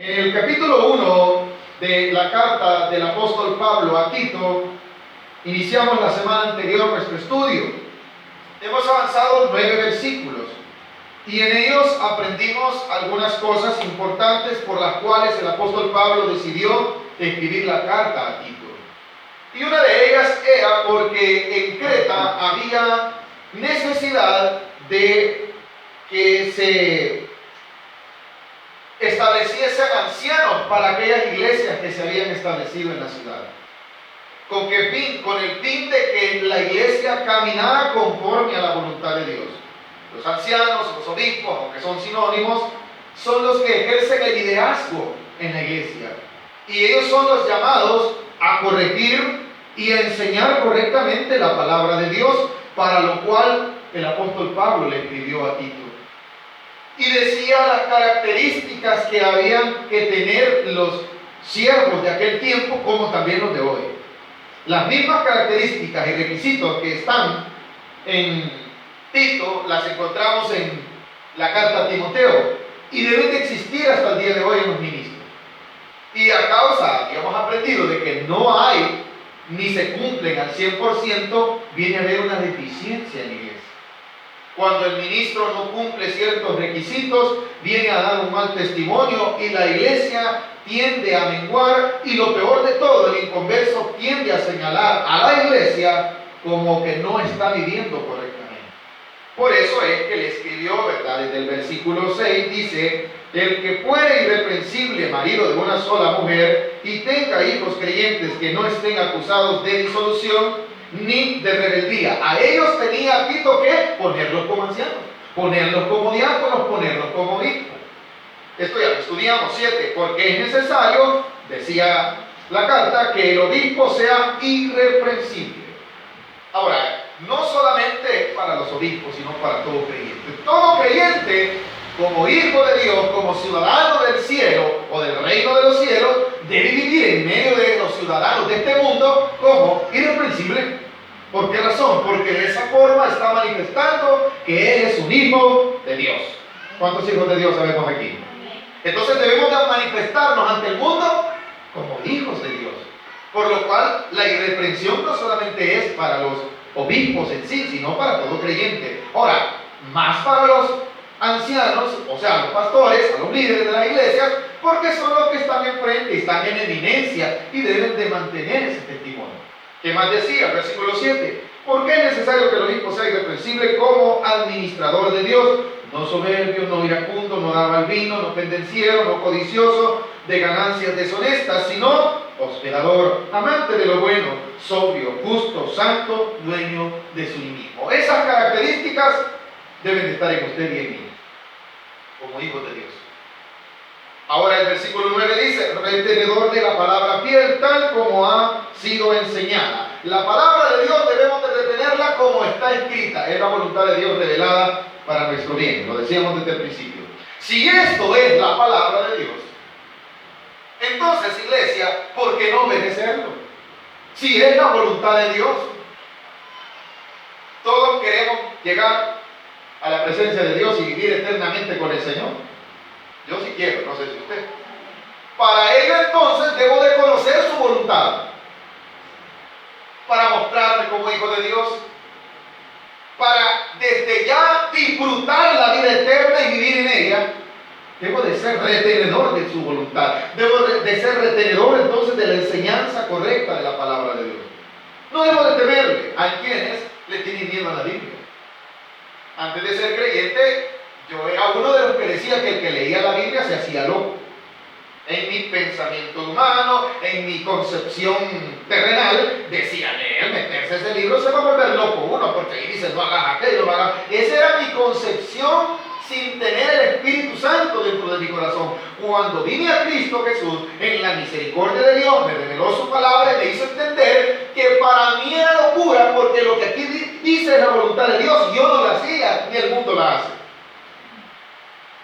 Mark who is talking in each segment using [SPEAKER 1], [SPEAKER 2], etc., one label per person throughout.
[SPEAKER 1] En el capítulo 1 de la carta del apóstol Pablo a Tito, iniciamos la semana anterior nuestro estudio. Hemos avanzado 9 versículos y en ellos aprendimos algunas cosas importantes por las cuales el apóstol Pablo decidió escribir la carta a Tito. Y una de ellas era porque en Creta había necesidad de que se estableciesen ancianos para aquellas iglesias que se habían establecido en la ciudad. ¿Con qué fin? Con el fin de que la iglesia caminara conforme a la voluntad de Dios. Los ancianos, los obispos, aunque son sinónimos, son los que ejercen el liderazgo en la iglesia. Y ellos son los llamados a corregir y a enseñar correctamente la palabra de Dios, para lo cual el apóstol Pablo le escribió a Tito. Y decía las características que habían que tener los siervos de aquel tiempo, como también los de hoy. Las mismas características y requisitos que están en Tito, las encontramos en la carta a Timoteo, y deben de existir hasta el día de hoy en los ministros. Y a causa, y hemos aprendido, de que no hay ni se cumplen al 100%, viene a haber una deficiencia en la iglesia. Cuando el ministro no cumple ciertos requisitos, viene a dar un mal testimonio y la iglesia tiende a menguar, y lo peor de todo, el inconverso tiende a señalar a la iglesia como que no está viviendo correctamente. Por eso es que le escribió, ¿verdad? Desde el versículo 6 dice: el que fuere irreprensible marido de una sola mujer y tenga hijos creyentes que no estén acusados de disolución ni de rebeldía. A ellos tenía Tito que ponerlos como ancianos, ponerlos como diáconos, ponerlos como obispos. Esto ya lo estudiamos. 7, porque es necesario, decía la carta, que el obispo sea irreprensible. Ahora, no solamente para los obispos, sino para todo creyente. Todo creyente, como hijo de Dios, como ciudadano del cielo o del reino de los cielos, debe vivir en medio de los ciudadanos de este mundo como irreprensible. ¿Por qué razón? Porque de esa forma está manifestando que él es un hijo de Dios. ¿Cuántos hijos de Dios sabemos aquí? Entonces debemos de manifestarnos ante el mundo como hijos de Dios. Por lo cual la irreprensión no solamente es para los obispos en sí, sino para todo creyente. Ahora, más para los ancianos, o sea, a los pastores, a los líderes de las iglesias, porque son los que están enfrente, están en eminencia y deben de mantener ese testimonio. ¿Qué más decía? Versículo 7. ¿Por qué es necesario que el obispo sea irreprensible como administrador de Dios? No soberbio, no iracundo, no dado al vino, no pendenciero, no codicioso de ganancias deshonestas, sino hospedador, amante de lo bueno, sobrio, justo, santo, dueño de sí mismo. Esas características deben de estar en usted y en mí, como hijos de Dios. Ahora el versículo 9 dice: retenedor de la palabra fiel, tal como ha sido enseñada. La palabra de Dios debemos de retenerla como está escrita. Es la voluntad de Dios revelada para nuestro bien. Lo decíamos desde el principio. Si esto es la palabra de Dios, entonces, iglesia, ¿por qué no obedecerlo? Si es la voluntad de Dios. Todos queremos llegar a la presencia de Dios y vivir eternamente con el Señor. Yo sí quiero, no sé si usted. Para ello entonces debo de conocer su voluntad, para mostrarme como hijo de Dios, para desde ya disfrutar la vida eterna y vivir en ella. Debo de ser retenedor de su voluntad. Debo de ser retenedor entonces de la enseñanza correcta de la palabra de Dios. No debo de temerle a quienes le tienen miedo a la Biblia. Antes de ser creyente, yo era uno de los que decía que el que leía la Biblia se hacía loco. En mi pensamiento humano, en mi concepción terrenal, decía: leer, meterse ese libro, se va a volver loco uno, porque ahí dice no hagas aquello, no hagas. Esa era mi concepción, sin tener el Espíritu Santo dentro de mi corazón. Cuando vine a Cristo Jesús, en la misericordia de Dios, me reveló su palabra y me hizo entender que para mí era locura, porque lo que aquí dice es la voluntad de Dios, y yo no la hacía, ni el mundo la hace.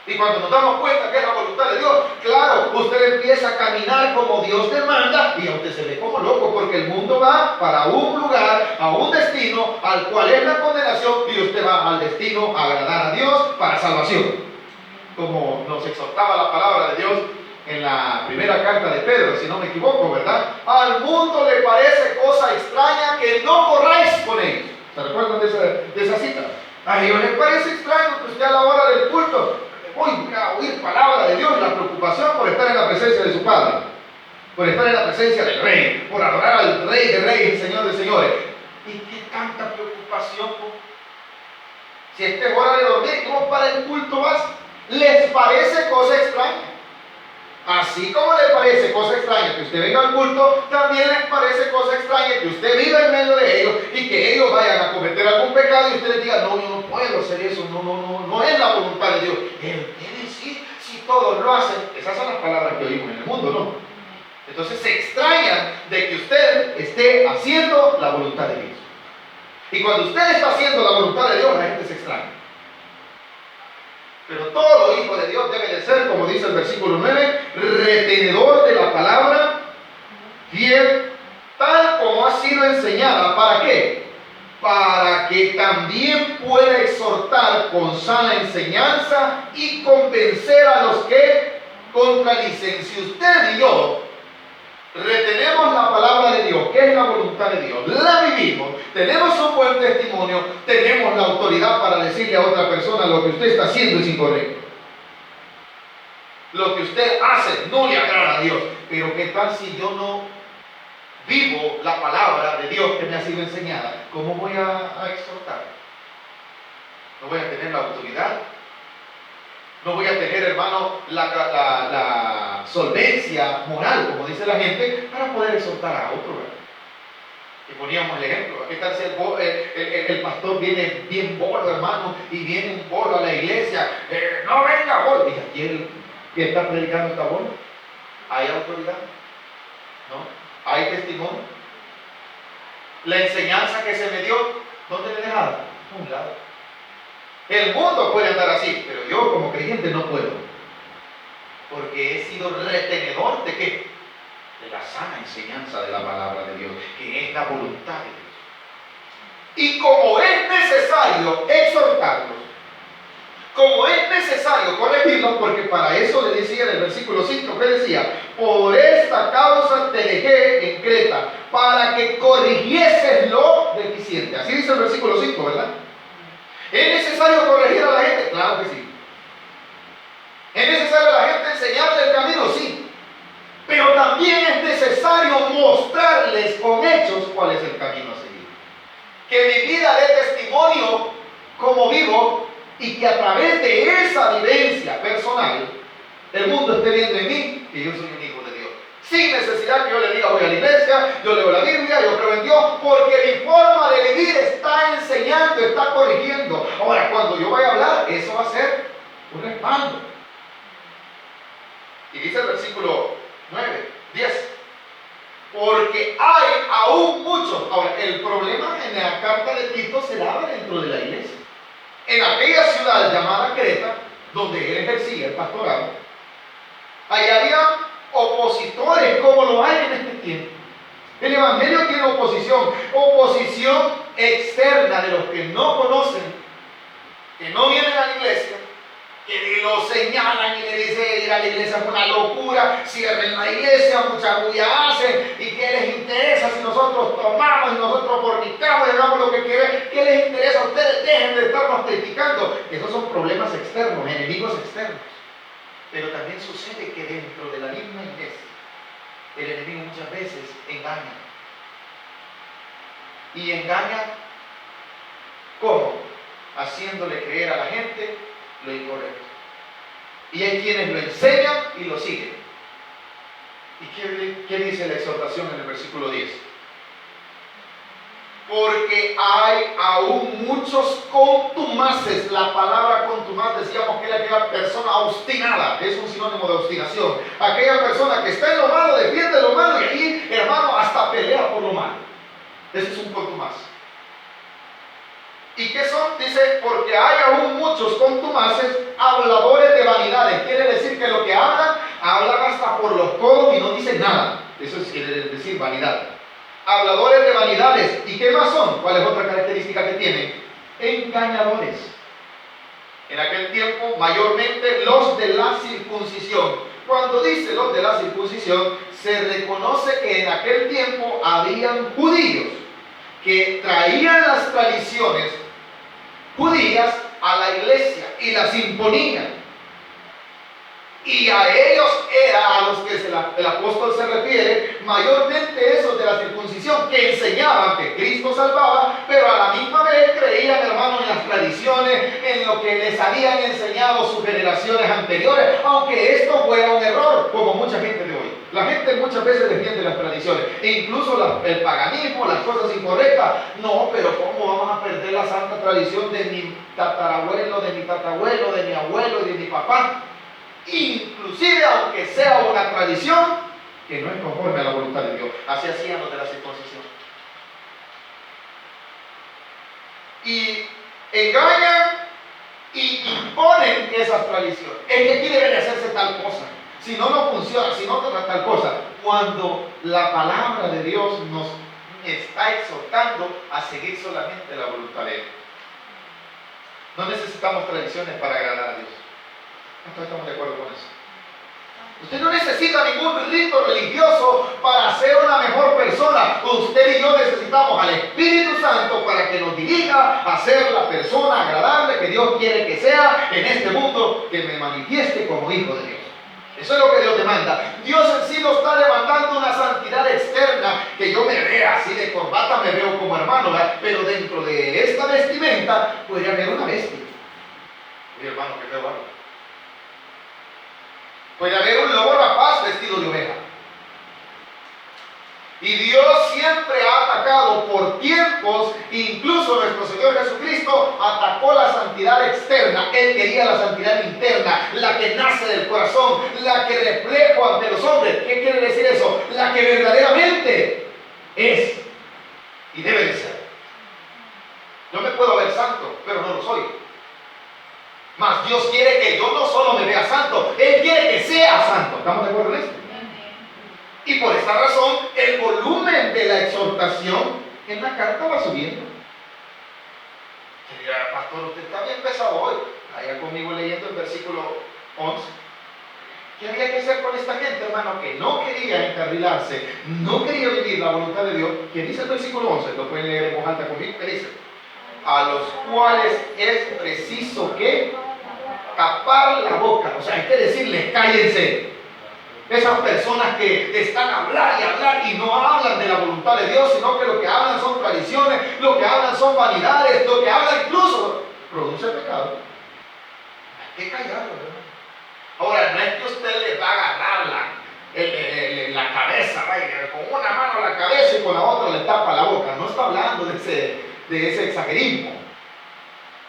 [SPEAKER 1] Y cuando nos damos cuenta que es la voluntad de Dios, claro, usted empieza a caminar como Dios demanda, y a usted se ve como loco, porque el mundo va para un lugar, a un destino, al cual es la condenación, y usted va al destino a agradar a Dios para salvación. Como nos exhortaba la palabra de Dios en la la carta de Pedro, si no me equivoco, ¿verdad? Al mundo le parece cosa extraña que no corráis con ellos. ¿Se recuerdan de esa cita? A ellos les parece extraño que usted a la hora del culto voy a oír palabra de Dios, la preocupación por estar en la presencia de su Padre, por estar en la presencia del Rey, por adorar al Rey de Reyes y Señor de Señores. ¿Y qué tanta preocupación? Si esta es hora de dormir, ¿cómo para el culto vas? ¿Les parece cosa extraña? Así como le parece cosa extraña que usted venga al culto, también les parece cosa extraña que usted viva en medio de ellos y que ellos vayan a cometer algún pecado y usted les diga, no, yo no puedo hacer eso, no es la voluntad de Dios. Él quiere decir, si todos lo hacen, esas son las palabras que oímos en el mundo, ¿no? Entonces se extrañan de que usted esté haciendo la voluntad de Dios. Y cuando usted está haciendo la voluntad de Dios, la gente se extraña. Pero todo hijo de Dios debe de ser, como dice el versículo 9, retenedor de la palabra, fiel, tal como ha sido enseñada. ¿Para qué? Para que también pueda exhortar con sana enseñanza y convencer a los que contradicen. Si usted y yo retenemos la palabra de Dios, que es la voluntad de Dios, la vivimos, tenemos un buen testimonio, tenemos la autoridad para decirle a otra persona lo que usted está haciendo es incorrecto. Lo que usted hace no le agrada a Dios. Pero ¿qué tal si yo no vivo la palabra de Dios que me ha sido enseñada? ¿Cómo voy a exhortar? No voy a tener la autoridad. No voy a tener, hermano, la solvencia moral, como dice la gente, para poder exhortar a otro, ¿verdad? Y poníamos el ejemplo. ¿Qué tal si el pastor viene bien bolo, hermano, y viene un bolo a la iglesia? No venga bolo. Y aquí el que está predicando está bolo. ¿Hay autoridad? ¿No? ¿Hay testimonio? La enseñanza que se me dio, ¿dónde le he dejado? A un lado. El mundo puede andar así, pero yo como creyente no puedo. Porque he sido retenedor de ¿qué? De la sana enseñanza de la palabra de Dios, que es la voluntad de Dios. Y como es necesario exhortarlos, como es necesario corregirlos, porque para eso le decía en el versículo 5, que decía, por esta causa te dejé en Creta, para que corrigieses lo deficiente. Así dice el versículo 5, ¿verdad? ¿Es necesario corregir a la gente? Claro que sí. ¿Es necesario a la gente enseñarle el camino? Sí. Pero también es necesario mostrarles con hechos cuál es el camino a seguir. Que mi vida dé testimonio como vivo y que a través de esa vivencia personal el mundo esté viendo en mí que yo soy un hijo de Dios. Sin necesidad que yo le diga voy a la iglesia, yo leo la Biblia, yo creo en Dios, porque mi forma de vivir está enseñando, está corrigiendo. Ahora, cuando yo vaya a hablar, eso va a ser un respaldo. Y dice el versículo 9, 10. Porque hay aún muchos. Ahora, el problema en la carta de Tito se daba dentro de la iglesia. En aquella ciudad llamada Creta, donde él ejercía el pastorado, allá había opositores como lo hay en este tiempo. El evangelio tiene oposición externa de los que no conocen, que no vienen a la iglesia, que lo señalan y le dicen ir a la iglesia es una locura, cierren la iglesia, mucha bulla hacen, y qué les interesa si nosotros tomamos y nosotros fornicamos y hagamos lo que queremos, qué les interesa, ustedes dejen de estarnos criticando. Esos son problemas externos, enemigos externos. Pero también sucede que dentro de la misma iglesia el enemigo muchas veces engaña. Y engaña ¿cómo? Haciéndole creer a la gente lo incorrecto. Y hay quienes lo enseñan y lo siguen. ¿Y qué dice la exhortación en el versículo 10? Porque hay aún muchos contumaces. La palabra contumaz decíamos que era aquella persona obstinada, es un sinónimo de obstinación. Aquella persona que está en lo malo, defiende lo malo y ahí, hermano, hasta pelea por lo malo. Ese es un contumaz. ¿Y qué son? Dice, porque hay aún muchos contumaces, habladores de vanidades. Quiere decir que lo que hablan hasta por los codos y no dicen nada. Eso quiere decir vanidad. Habladores de vanidades. ¿Y qué más son? ¿Cuál es otra característica que tienen? Engañadores. En aquel tiempo, mayormente los de la circuncisión. Cuando dice los de la circuncisión, se reconoce que en aquel tiempo habían judíos que traían las tradiciones judías a la iglesia y las imponían. Y a ellos era a los que el apóstol se refiere, mayormente esos de la circuncisión, que enseñaban que Cristo salvaba, pero a la misma vez creían, hermanos, en las tradiciones, en lo que les habían enseñado sus generaciones anteriores, aunque esto fuera un error, como mucha gente de hoy. La gente muchas veces defiende las tradiciones, e incluso el paganismo, las cosas incorrectas. No, pero ¿cómo vamos a perder la santa tradición de mi tatarabuelo, de mi tatabuelo, de mi abuelo y de mi papá? Inclusive aunque sea una tradición que no es conforme a la voluntad de Dios. Así hacían los de la circuncisión. Y engañan y imponen esas tradiciones. Es que aquí debe de hacerse tal cosa. Si no, no funciona. Si no, tal cosa. Cuando la palabra de Dios nos está exhortando a seguir solamente la voluntad de Él. No necesitamos tradiciones para agradar a Dios. ¿Cuántos estamos de acuerdo con eso? Usted no necesita ningún rito religioso para ser una mejor persona. Usted y yo necesitamos al Espíritu Santo para que nos dirija a ser la persona agradable que Dios quiere que sea en este mundo, que me manifieste como hijo de Dios. Eso es lo que Dios demanda. Dios en sí no está demandando una santidad externa, que yo me vea así de corbata, me veo como hermano, ¿verdad? Pero dentro de esta vestimenta puede haber una bestia. Mi hermano, que feo algo. Puede haber un lobo rapaz vestido de oveja. Y Dios siempre ha atacado por tiempos, incluso nuestro Señor Jesucristo atacó la santidad externa. Él quería la santidad interna, la que nace del corazón, la que refleja ante los hombres. ¿Qué quiere decir eso? La que verdaderamente es y debe de ser. Yo me puedo ver santo, pero no lo soy. Mas Dios quiere que yo no solo me vea santo, Él quiere que sea santo. ¿Estamos de acuerdo en esto? Y por esta razón, el volumen de la exhortación en la carta va subiendo. Dirá, pastor, usted está bien pesado hoy. Vaya conmigo leyendo el versículo 11. ¿Qué había que hacer con esta gente, hermano, que no quería encarrilarse, no quería vivir la voluntad de Dios? ¿Qué dice el versículo 11? Lo pueden leer en voz alta conmigo. ¿Qué dice? A los cuales es preciso que tapar la boca. O sea, hay que decirles, cállense. Esas personas que están a hablar y hablar y no hablan de la voluntad de Dios, sino que lo que hablan son tradiciones, lo que hablan son vanidades, lo que hablan incluso produce pecado. Hay que callarlo, ¿verdad? Ahora, no es que usted le va a agarrar la cabeza, vaya, con una mano la cabeza y con la otra le tapa la boca. No está hablando de ese exagerismo.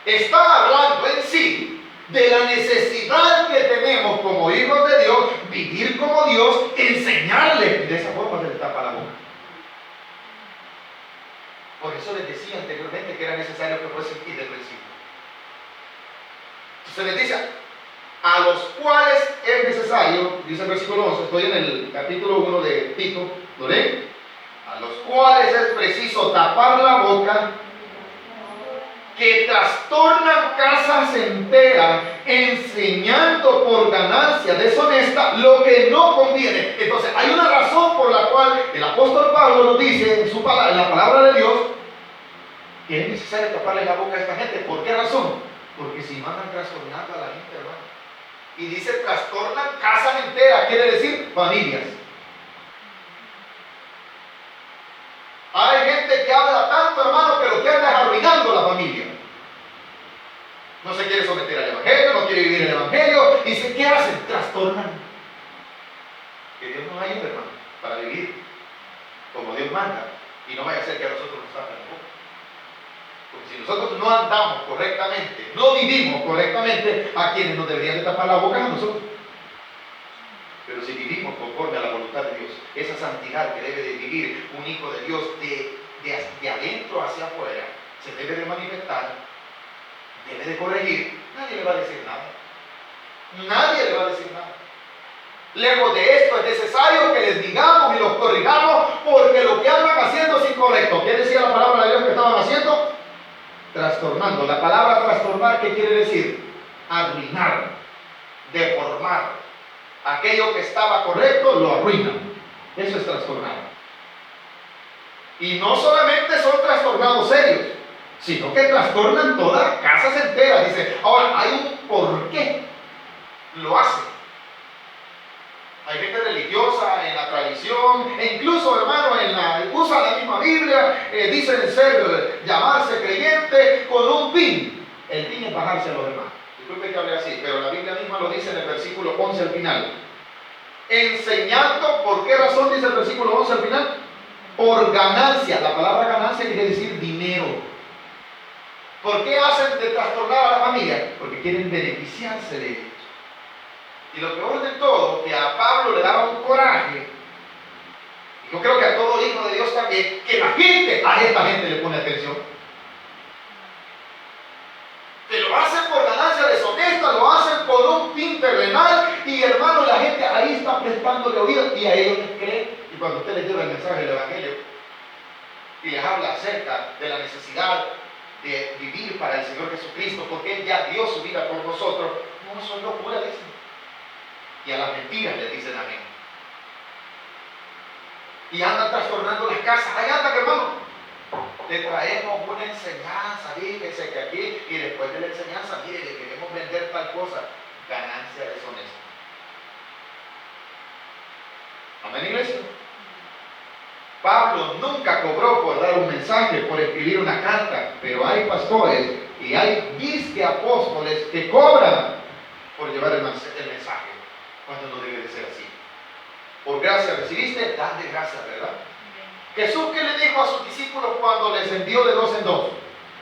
[SPEAKER 1] Está hablando en sí de la necesidad que tenemos como hijos de Dios, vivir como Dios, enseñarle. De esa forma se le tapa la boca. Por eso les decía anteriormente que era necesario que fuese aquí del principio. Se les dice, a los cuales es necesario, dice el versículo 11, estoy en el capítulo 1 de Tito, ¿lo leen? A los cuales es preciso tapar la boca, que trastornan casas enteras, enseñando por ganancia deshonesta lo que no conviene. Entonces, hay una razón por la cual el apóstol Pablo nos dice en la palabra de Dios que es necesario taparle la boca a esta gente. ¿Por qué razón? Porque si no andan trastornando a la gente, hermano. Y dice trastornan casas enteras, quiere decir familias. Hay gente que habla tanto, hermano, que lo que anda es arruinando la familia. No se quiere someter al Evangelio, no quiere vivir el Evangelio. Y ¿qué hacen? Trastornan. Que Dios nos ayude, hermano, para vivir como Dios manda. Y no vaya a ser que a nosotros nos tapen la boca. Porque si nosotros no andamos correctamente, no vivimos correctamente, ¿a quienes nos deberían de tapar la boca? A nosotros. Pero si vivimos conforme a la voluntad de Dios, esa santidad que debe de vivir un hijo de Dios de adentro hacia afuera, se debe de manifestar, debe de corregir, nadie le va a decir nada. Nadie le va a decir nada. Lejos de esto es necesario que les digamos y los corrijamos, porque lo que andan haciendo es incorrecto. ¿Qué decía la palabra de Dios que estaban haciendo? Trastornando. La palabra trastornar, ¿qué quiere decir? Arruinar, deformar. Aquello que estaba correcto lo arruinan. Eso es trastornado. Y no solamente son trastornados serios, sino que trastornan todas casas enteras. Dice, ahora hay un por qué lo hace. Hay gente religiosa en la tradición, e incluso, hermano, usa la misma Biblia, dicen llamarse creyente con un fin. El fin es bajarse a los demás. Disculpe que hable así, pero la Biblia misma lo dice en el versículo 11 al final. Enseñando, ¿por qué razón dice el versículo 11 al final? Por ganancia. La palabra ganancia quiere decir dinero. ¿Por qué hacen de trastornar a la familia? Porque quieren beneficiarse de ellos. Y lo peor de todo, que a Pablo le daba un coraje, y yo creo que a todo hijo de Dios también, que a esta gente le pone atención. Que lo hacen por ganancia deshonesta, lo hacen por un fin terrenal, y hermano, la gente ahí está prestándole oído, y a ellos les creen. Y cuando usted les lleva el mensaje del Evangelio, y les habla acerca de la necesidad de vivir para el Señor Jesucristo, porque Él ya dio su vida por nosotros, no, eso es locura, dicen. Y a las mentiras les dicen amén. Y andan trastornando las casas. Ahí andan, hermano. Le traemos una enseñanza, fíjese que aquí, y después de la enseñanza, mire, le queremos vender tal cosa. Ganancia deshonesta. Amén, iglesia. Pablo nunca cobró por dar un mensaje, por escribir una carta, pero hay pastores y hay disque apóstoles que cobran por llevar el mensaje, cuando no debe de ser así. Por gracia recibiste, dan de gracia, ¿verdad? Jesús, ¿qué le dijo a sus discípulos cuando les envió de dos en dos?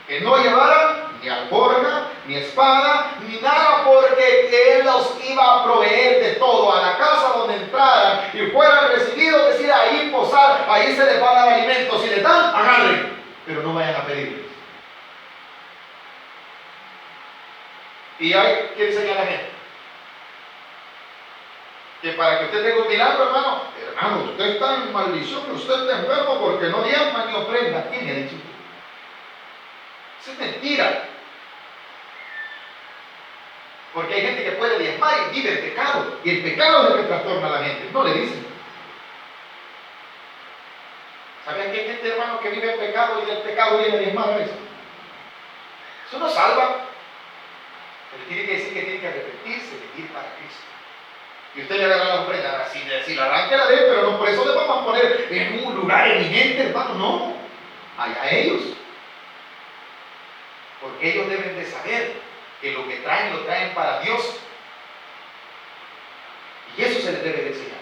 [SPEAKER 1] Que no llevaran ni alforja, ni espada, ni nada, porque Él los iba a proveer de todo. A la casa donde entraran y fueran recibidos, decir, ahí posar, ahí se les va a dar alimento. Si les dan, agarren, pero no vayan a pedirles. Y hay que enseñar a la gente que para que usted tenga un milagro, hermano, usted está en maldición, usted está enfermo porque no diezma ni ofrenda. ¿Quién le ha dicho? Eso es mentira. Porque hay gente que puede diezmar y vive en pecado. Y el pecado es el que trastorna a la gente. No le dicen. ¿Saben que hay gente, hermano, que vive en pecado y del pecado viene a diezmar a veces? Eso no salva. Pero tiene que decir que tiene que arrepentirse, vivir para Cristo. Y usted le agarra la ofrenda, si la arranca la de él, pero no por eso le vamos a poner en un lugar eminente, hermano, no. Allá ellos. Porque ellos deben de saber que lo que traen, lo traen para Dios. Y eso se les debe de enseñar.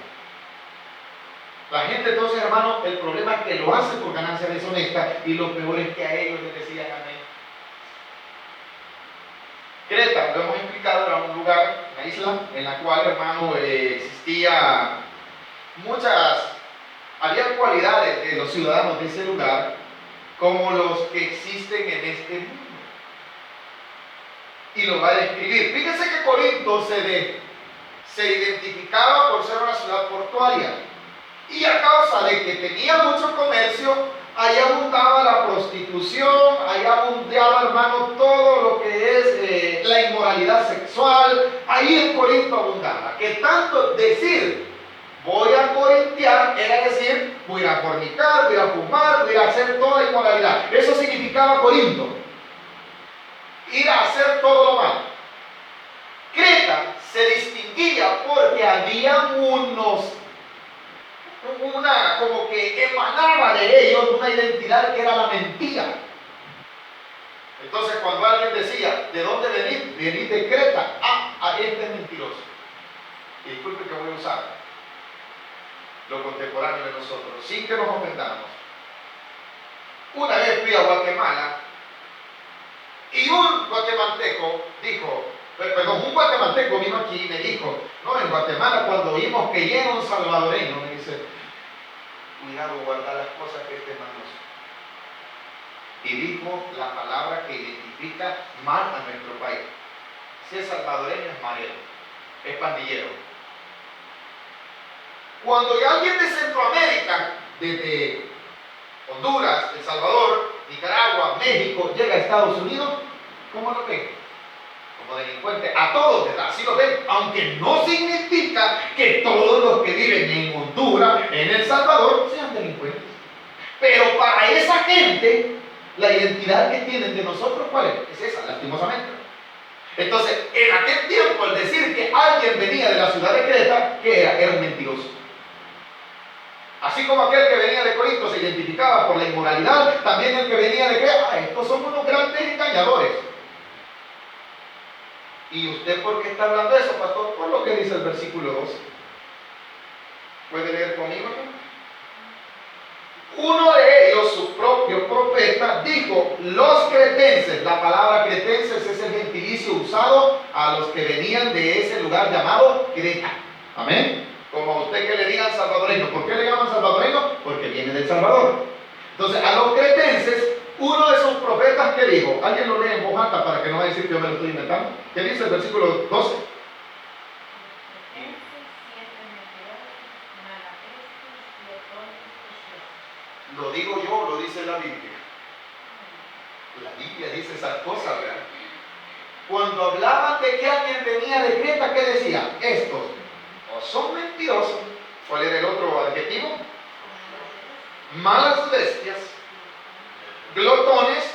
[SPEAKER 1] La gente entonces, hermano, el problema es que lo hace por ganancia deshonesta, y lo peor es que a ellos les decían amén. Creta, lo hemos explicado, era un lugar, una isla, en la cual, hermano, existía había cualidades de los ciudadanos de ese lugar como los que existen en este mundo. Y lo va a describir. Fíjense que Corinto se identificaba por ser una ciudad portuaria. Y a causa de que tenía mucho comercio, ahí abundaba la prostitución, ahí abundaba, hermano, todo lo que es la inmoralidad sexual. Ahí en Corinto abundaba. Que tanto decir, voy a corintiar, era decir, voy a fornicar, voy a fumar, voy a hacer toda inmoralidad. Eso significaba Corinto. Ir a hacer todo lo malo. Creta se distinguía porque había como que emanaba de ellos una identidad que era la mentira. Entonces cuando alguien decía, ¿de dónde venís? Venís de Creta. Este es mentiroso. Y disculpe que voy a usar lo contemporáneo de nosotros, sin que nos ofendamos. Una vez fui a Guatemala y un guatemalteco un guatemalteco vino aquí y me dijo, no, en Guatemala cuando oímos que llega un salvadoreño, me dice, cuidado, guardar las cosas que este manos. Y dijo la palabra que identifica mal a nuestro país. Si es salvadoreño es marero, es pandillero. Cuando hay alguien de Centroamérica, desde Honduras, El Salvador, Nicaragua, México, llega a Estados Unidos, ¿cómo lo ven? como delincuentes, a todos, ¿verdad? Así lo ven, aunque no significa que todos los que viven en Honduras, en El Salvador, sean delincuentes. Pero para esa gente, la identidad que tienen de nosotros, ¿cuál es? Es esa, lastimosamente. Entonces, en aquel tiempo, el decir que alguien venía de la ciudad de Creta, ¿qué era? Era un mentiroso. Así como aquel que venía de Corinto se identificaba por la inmoralidad, también el que venía de Creta, estos son unos grandes engañadores. ¿Y usted por qué está hablando de eso, pastor? Por lo que dice el versículo 12. ¿Puede leer conmigo? Uno de ellos, su propio profeta, dijo: los cretenses. La palabra cretenses es el gentilicio usado a los que venían de ese lugar llamado Creta. Amén. Como a usted que le digan salvadoreño. ¿Por qué le llaman salvadoreño? Porque viene del Salvador. Entonces, a los cretenses, uno de sus profetas que dijo, alguien lo lee en voz alta para que no vaya a decir que yo me lo estoy inventando. ¿Qué dice el versículo 12? Lo digo yo, lo dice la Biblia. La Biblia dice esas cosas, ¿verdad? Cuando hablaban de que alguien venía de Creta, ¿qué decía? Estos o son mentirosos. ¿Cuál era el otro adjetivo? Malas bestias, glotones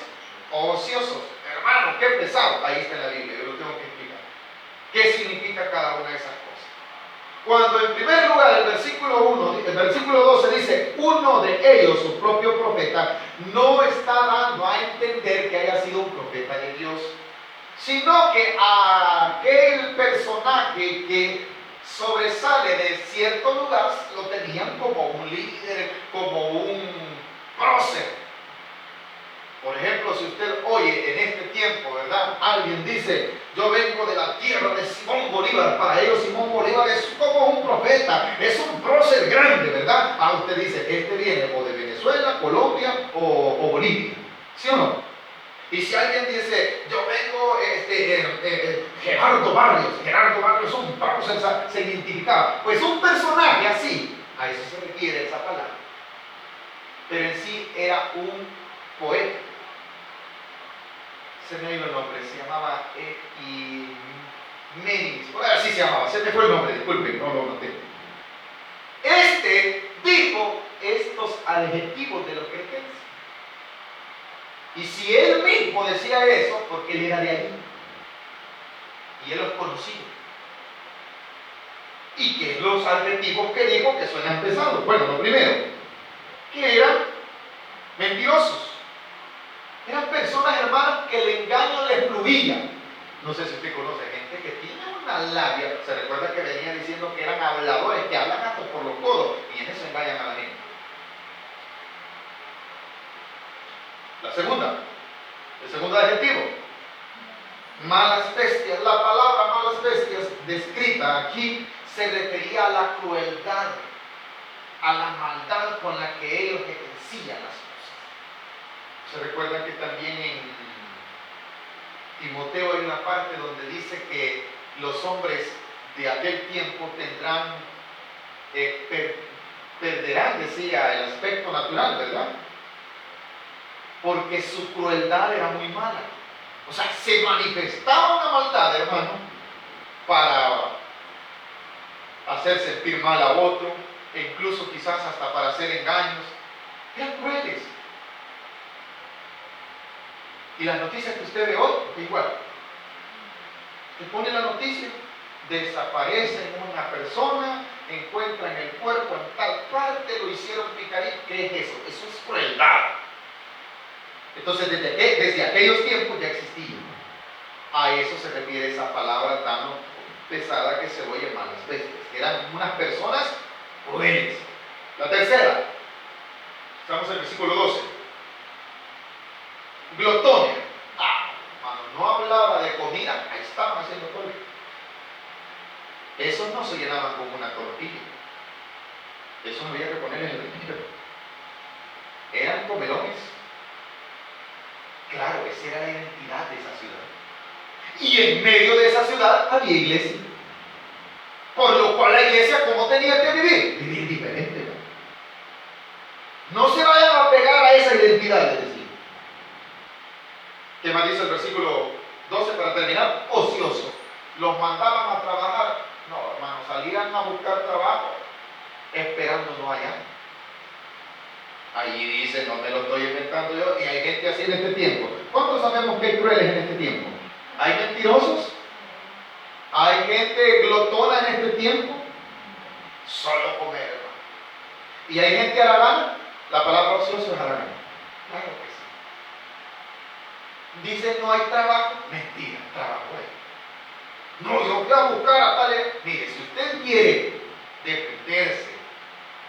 [SPEAKER 1] o ociosos. Hermano, qué pesado. Ahí está en la Biblia, yo lo tengo que explicar. ¿Qué significa cada una de esas cosas? Cuando en primer lugar el versículo 12 dice, uno de ellos, su propio profeta, no está dando a entender que haya sido un profeta de Dios, sino que a aquel personaje que sobresale de cierto lugar lo tenían como un líder, como un prócer. Por ejemplo, si usted oye en este tiempo, ¿verdad? Alguien dice, yo vengo de la tierra de Simón Bolívar. Para ellos Simón Bolívar es como un profeta, es un prócer grande, ¿verdad? Ah, usted dice, este viene o de Venezuela, Colombia o Bolivia. ¿Sí o no? Y si alguien dice, yo vengo, Gerardo Barrios es un prócer, se identificaba. Pues un personaje así, a eso se refiere esa palabra. Pero en sí era un poeta. Se me ha ido el nombre, se llamaba Epimenides, así se llamaba, se me fue el nombre, disculpen, no lo noté. Este dijo estos adjetivos de los cretenses. Y si él mismo decía eso, porque él era de allí, y él los conocía. ¿Y qué es los adjetivos que dijo que suenan pesados? Bueno, lo primero, que eran mentirosos. Eran personas, hermanos, que el engaño les fluía. No sé si usted conoce gente que tiene una labia. Se recuerda que venía diciendo que eran habladores, que hablan hasta por los codos, y en eso engañan a la gente. El segundo adjetivo, malas bestias. La palabra malas bestias descrita aquí se refería a la crueldad, a la maldad con la que ellos ejercían las cosas. Se recuerdan que también en Timoteo hay una parte donde dice que los hombres de aquel tiempo tendrán, perderán, decía, el aspecto natural, ¿verdad? Porque su crueldad era muy mala. O sea, se manifestaba una maldad, hermano, para hacer sentir mal a otro, e incluso quizás hasta para hacer engaños. Eran crueles. Y las noticias que usted ve hoy, igual. Te pone la noticia, desaparece una persona, encuentran el cuerpo en tal parte, lo hicieron picarí. ¿Qué es eso? Eso es crueldad. Entonces, desde aquellos tiempos ya existía. A eso se refiere esa palabra tan pesada que se oye malas bestias. Eran unas personas crueles. La tercera, estamos en el versículo 12. Glotones. Cuando no hablaba de comida, ahí estaban haciendo todo. Esos no se llenaban con una tortilla. Eso no había que ponerles en el refrigerador. Eran comelones. Claro, esa era la identidad de esa ciudad. Y en medio de esa ciudad había iglesia. Por lo cual la iglesia, ¿cómo tenía que vivir? Vivir diferente, ¿no? No se vayan a pegar a esa identidad, les decía. ¿Qué más dice el versículo 12 para terminar, ociosos. Los mandaban a trabajar. No, hermano, salían a buscar trabajo esperando no hallar. Allí dice, no me lo estoy inventando yo, y hay gente así en este tiempo. ¿Cuántos sabemos que hay crueles en este tiempo? Hay mentirosos, hay gente glotona en este tiempo, solo comer, hermano. Y hay gente haragana. La palabra ocioso es haragana. Claro que sí. Dicen no hay trabajo. Mentira, trabajo hay. No, yo voy a buscar a tal. Mire, si usted quiere defenderse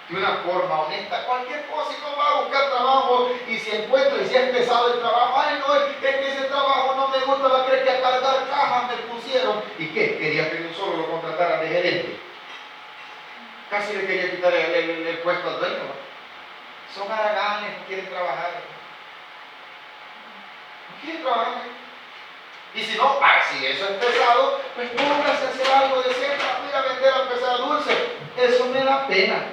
[SPEAKER 1] de una forma honesta, cualquier cosa, si no va a buscar trabajo y si encuentra y si es pesado el trabajo, ay no, es que ese trabajo no me gusta, va a creer que a cargar cajas me pusieron. ¿Y qué? Quería que yo solo lo contratara de gerente. Casi le quería quitar el puesto al dueño, ¿no? Son haraganes, no quieren trabajar. No quieren trabajar. Y si no, si eso es pesado, pues póngase a hacer algo de siempre, voy a vender aunque sea dulce. Eso me da pena.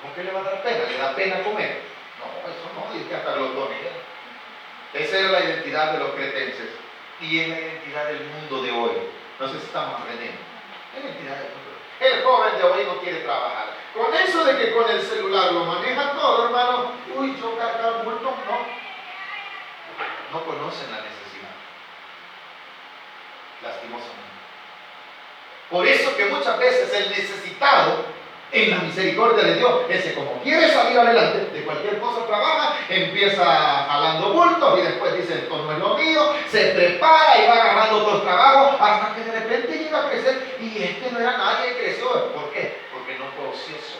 [SPEAKER 1] ¿Cómo que le va a dar pena? ¿Le da pena comer? No, eso no, dice que hasta los dones. Esa era la identidad de los cretenses y es la identidad del mundo de hoy. No sé si estamos aprendiendo. Es la identidad del mundo. El joven de hoy no quiere trabajar. Con eso de que con el celular lo manejan todo, hermano, uy, yo cargar bulto, no conocen la necesidad. Lastimosamente. Por eso que muchas veces el necesitado, en la misericordia de Dios, ese como quiere salir adelante, de cualquier cosa trabaja, empieza jalando bultos y después dice, esto no es lo mío, se prepara y va agarrando otros trabajos hasta que de repente llega a crecer y este no era nadie y creció. ¿Por qué? Porque no fue ocioso.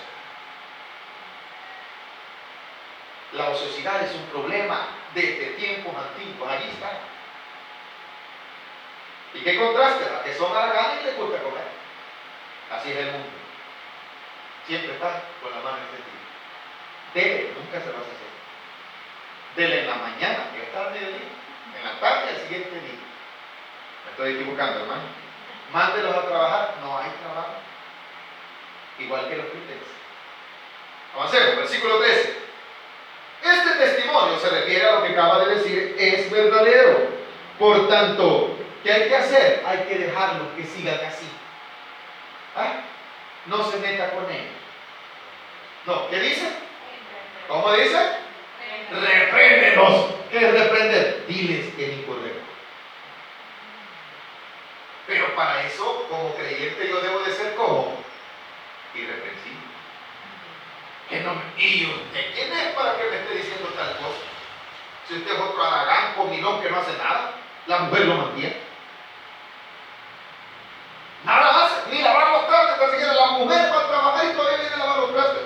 [SPEAKER 1] La ociosidad es un problema desde tiempos antiguos, allí está. ¿Y qué contraste? Las que son haraganes y les gusta comer. Así es el mundo. Siempre está con la mano extendida. Dele, nunca se va a hacer. Dele en la mañana, que está al mediodía. En la tarde, al siguiente día. Me estoy equivocando, hermano. Mándelos a trabajar, no hay trabajo. Igual que los cristianos. Avancemos, versículo 13. Este testimonio se refiere a lo que acaba de decir, es verdadero. Por tanto, ¿qué hay que hacer? Hay que dejarlos que sigan así. ¿Ah? No se meta con ellos. No, ¿qué dice? ¿Cómo dice? Repréndelos. ¿Qué es reprender? Diles que es incorrecto. Pero para eso, como creyente, yo debo de ser como irreprensible. Que no me... ¿Y usted quién es para que me esté diciendo tal cosa? Si usted es otro haragán, comilón que no hace nada, la mujer lo mantiene. Nada hace, ni lavar los trastes, tan siquiera la mujer va a trabajar y todavía viene a lavar los trastes.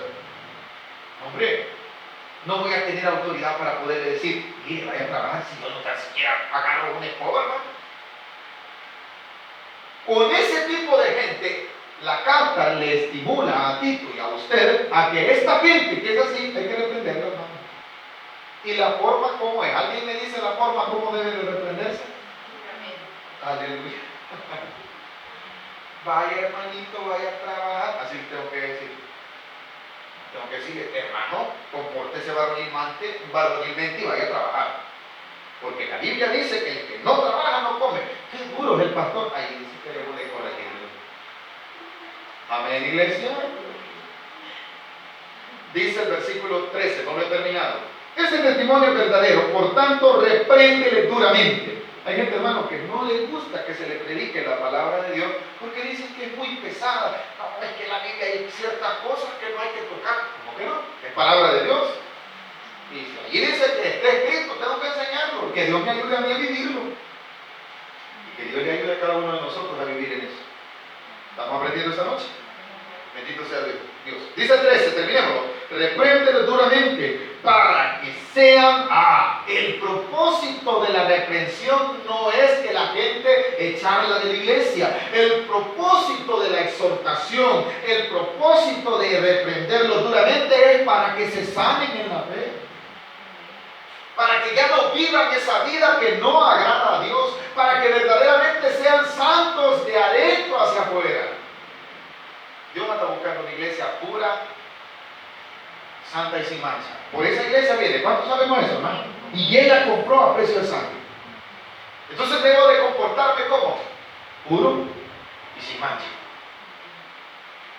[SPEAKER 1] Hombre, no voy a tener autoridad para poderle decir, mire, vaya a trabajar si yo no tan siquiera agarro una escoba, hermano. Con ese tipo de gente, la carta le estimula a Tito y a usted a que esta gente que es así, hay que reprenderla, hermano. ¿Y la forma cómo es? ¿Alguien me dice la forma cómo debe de reprenderse? Aleluya. Vaya hermanito, vaya a trabajar. Así tengo que decir. Tengo que decirle, hermano, compórtese varonilmente y vaya a trabajar. Porque la Biblia dice que el que no trabaja no come. Qué duro es el pastor. Ahí dice que debo de corregirlo. Amén, iglesia. Dice el versículo 13, no lo he terminado. Ese testimonio es verdadero, por tanto, repréndele duramente. Hay gente, hermano, que no le gusta que se le predique la palabra de Dios porque dicen que es muy pesada. No, es que en la Biblia hay ciertas cosas que no hay que tocar. ¿Cómo que no? Es palabra de Dios. Y dice que está escrito, tengo que enseñarlo, que Dios me ayude a mí a vivirlo. Y que Dios le ayude a cada uno de nosotros a vivir en eso. ¿Estamos aprendiendo esta noche? Bendito sea Dios. Dice el 13, terminemos. Repréndele duramente para que sean el propósito de la reprensión no es que la gente echarla de la iglesia. El propósito de la exhortación, el propósito de reprenderlos duramente es para que se sanen en la fe. Para que ya no vivan esa vida que no agrada a Dios, para que verdaderamente sean santos de adentro hacia afuera. Dios anda buscando una iglesia pura, santa y sin mancha. Por esa iglesia viene. ¿Cuántos sabemos eso, hermano? Y Él la compró a precio de sangre. Entonces debo de comportarme como puro y sin mancha.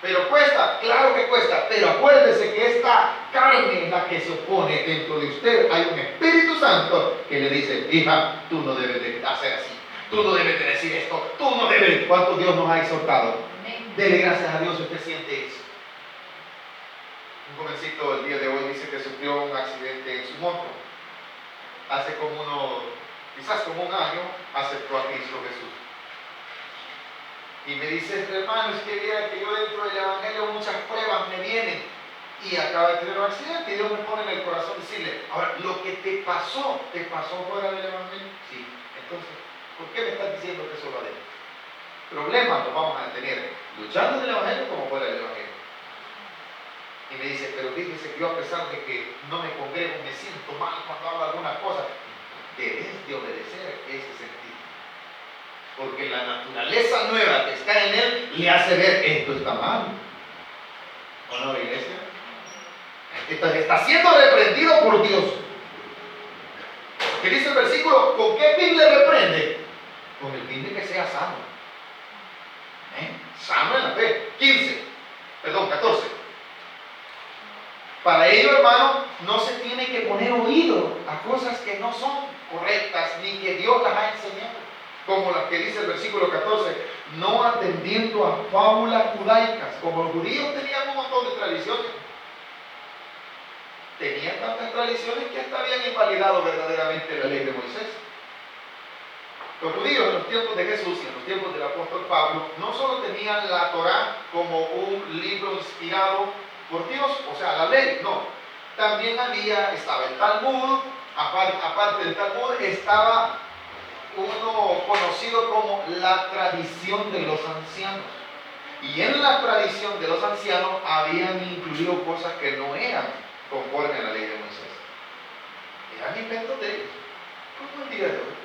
[SPEAKER 1] Pero cuesta, claro que cuesta, pero acuérdese que esta carne es la que se opone dentro de usted. Hay un Espíritu Santo que le dice, hija, tú no debes de hacer así, tú no debes de decir esto, tú no debes. ¿Cuánto Dios nos ha exhortado? Dele gracias a Dios si usted siente eso. Un jovencito el día de hoy dice que sufrió un accidente en su moto. Hace quizás como un año, aceptó a Cristo Jesús. Y me dice, hermano, es que viera que yo dentro del Evangelio muchas pruebas me vienen. Y acaba de tener un accidente y Dios me pone en el corazón decirle, ahora, lo que te pasó fuera del Evangelio. Sí, entonces, ¿por qué me estás diciendo que eso va adentro? Problemas los vamos a tener luchando en el Evangelio como fuera del Evangelio. Y me dice, pero fíjese que yo, a pesar de que no me congrego, me siento mal cuando hago alguna cosa. Debes de obedecer ese sentido. Porque la naturaleza nueva que está en él le hace ver esto está mal. ¿O no, iglesia? Está siendo reprendido por Dios. ¿Qué dice el versículo? ¿Con qué fin le reprende? Con el fin de que sea sano. Sano en la fe. 14. Para ello, hermano, no se tiene que poner oído a cosas que no son correctas ni que Dios las ha enseñado. Como las que dice el versículo 14, no atendiendo a fábulas judaicas. Como los judíos tenían un montón de tradiciones. Tenían tantas tradiciones que hasta habían invalidado verdaderamente la ley de Moisés. Los judíos en los tiempos de Jesús y en los tiempos del apóstol Pablo no solo tenían la Torá como un libro inspirado por Dios, o sea, la ley, no. También estaba el Talmud, aparte del Talmud estaba uno conocido como la tradición de los ancianos. Y en la tradición de los ancianos habían incluido cosas que no eran conforme a la ley de Moisés. Eran inventos de ellos, como el día de hoy.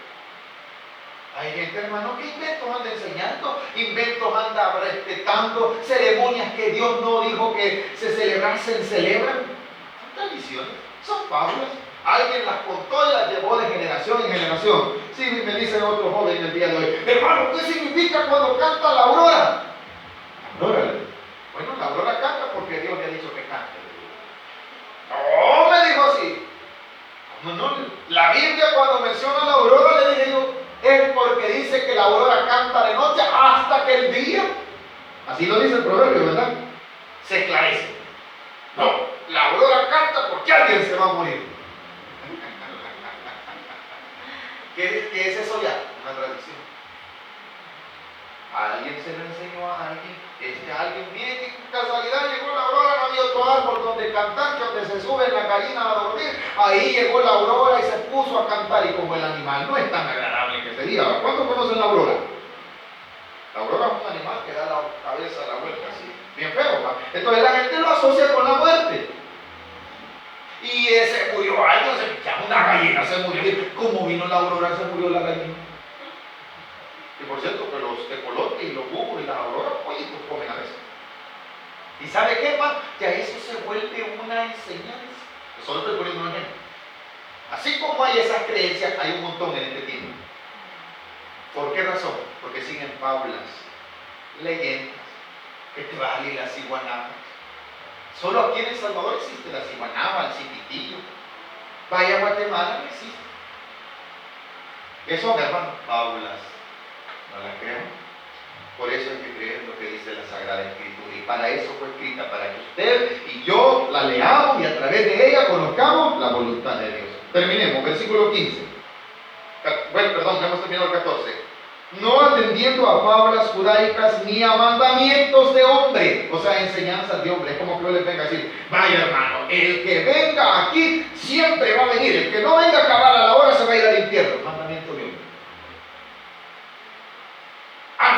[SPEAKER 1] Hay gente, hermano, que inventos anda enseñando, inventos anda respetando, ceremonias que Dios no dijo que se celebrasen, celebran. Son tradiciones, son fábulas. Alguien las contó y las llevó de generación en generación. Sí, me dice otro joven el día de hoy, hermano, ¿qué significa cuando canta la aurora? Aurora. Bueno, la aurora canta porque Dios le ha dicho que cante. No, me dijo así. No, la Biblia cuando menciona la aurora, le dije yo, es porque dice que la aurora canta de noche hasta que el día, así lo dice el proverbio, ¿verdad?, se esclarece. No, la aurora canta porque alguien se va a morir. ¿Qué es eso ya? Una tradición. Alguien se lo enseñó a alguien. Alguien viene y casualidad llegó la aurora, no había otro árbol donde cantar, que donde se sube la gallina a dormir. Ahí llegó la aurora y se puso a cantar, y como el animal no es tan agradable que se diga. ¿Cuántos conocen la aurora? La aurora es un animal que da la cabeza a la vuelta así, bien feo, ¿va? Entonces la gente lo asocia con la muerte. Y se murió alguien, una gallina se murió. ¿Cómo vino la aurora? Se murió la gallina. Y por cierto, que los tecolotes y los búhos y las auroras, pollitos comen a veces. ¿Y sabe qué, hermano? Que a eso se vuelve una enseñanza. Solo estoy poniendo un ejemplo. Así como hay esas creencias, hay un montón en este tiempo. ¿Por qué razón? Porque siguen fábulas, leyendas, que te vale la ciguanaba. Solo aquí en El Salvador existe la ciguanaba, el cipitillo. Vaya a Guatemala, no existe. ¿Qué son, hermano? Fábulas. ¿No la creen? Por eso hay que creer lo que dice la Sagrada Escritura. Y para eso fue escrita, para que usted y yo la leamos y a través de ella conozcamos la voluntad de Dios. Terminemos, versículo 15. Bueno, perdón, hemos terminado el 14. No atendiendo a fábulas judaicas ni a mandamientos de hombre, o sea, enseñanzas de hombre. Es como que yo les venga a decir, vaya hermano, el que venga aquí siempre va a venir, el que no venga a acabar a la hora se va a ir al infierno. Mandamiento de hombre.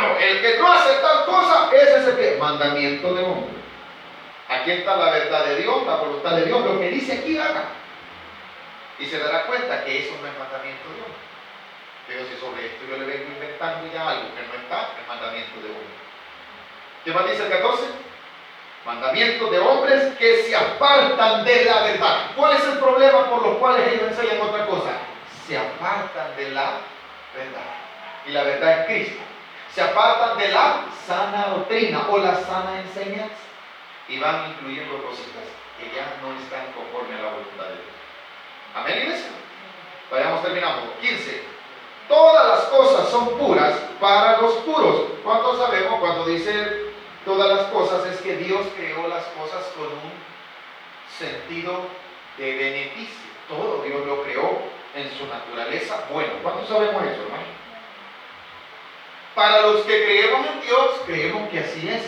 [SPEAKER 1] No, el que no hace tal cosa, ese es el que, mandamiento de hombre. Aquí está la verdad de Dios, la voluntad de Dios, lo que dice aquí haga. Y se dará cuenta que eso no es mandamiento de hombre. Pero si sobre esto yo le vengo inventando ya algo que no está, es mandamiento de hombre. ¿Qué más dice el 14? Mandamientos de hombres que se apartan de la verdad. ¿Cuál es el problema por los cuales ellos enseñan otra cosa? Se apartan de la verdad. Y la verdad es Cristo. Se apartan de la sana doctrina o la sana enseñanza y van incluyendo cositas que ya no están conforme a la voluntad de Dios. Amén, iglesia. Vayamos terminando. 15. Todas las cosas son puras para los puros. ¿Cuántos sabemos cuando dice todas las cosas es que Dios creó las cosas con un sentido de beneficio? Todo Dios lo creó en su naturaleza. Bueno, ¿cuántos sabemos eso, hermano? Para los que creemos en Dios, creemos que así es.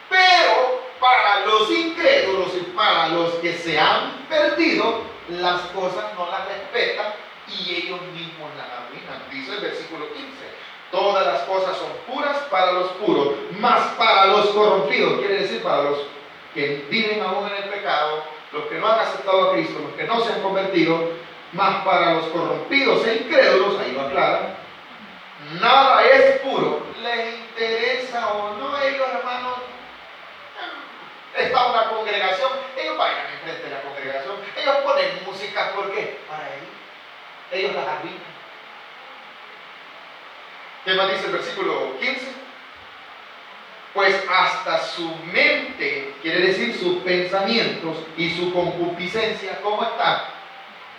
[SPEAKER 1] Pero para los incrédulos y para los que se han perdido, las cosas no las respetan y ellos mismos las arruinan. Dice el versículo 15. Todas las cosas son puras para los puros, mas para los corrompidos, quiere decir para los que viven aún en el pecado, los que no han aceptado a Cristo, los que no se han convertido, mas para los corrompidos e incrédulos, ahí lo aclara, nada es puro. Les interesa o no, ellos, hermanos, está una congregación, ellos bailan enfrente de la congregación, ellos ponen música, ¿por qué? Para ellos las arruinan. ¿Qué más dice el versículo 15? Pues hasta su mente, quiere decir sus pensamientos y su concupiscencia, ¿cómo está?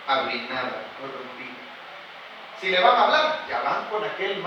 [SPEAKER 1] Arruinada, corrompida. Si le van a hablar, ya van con aquel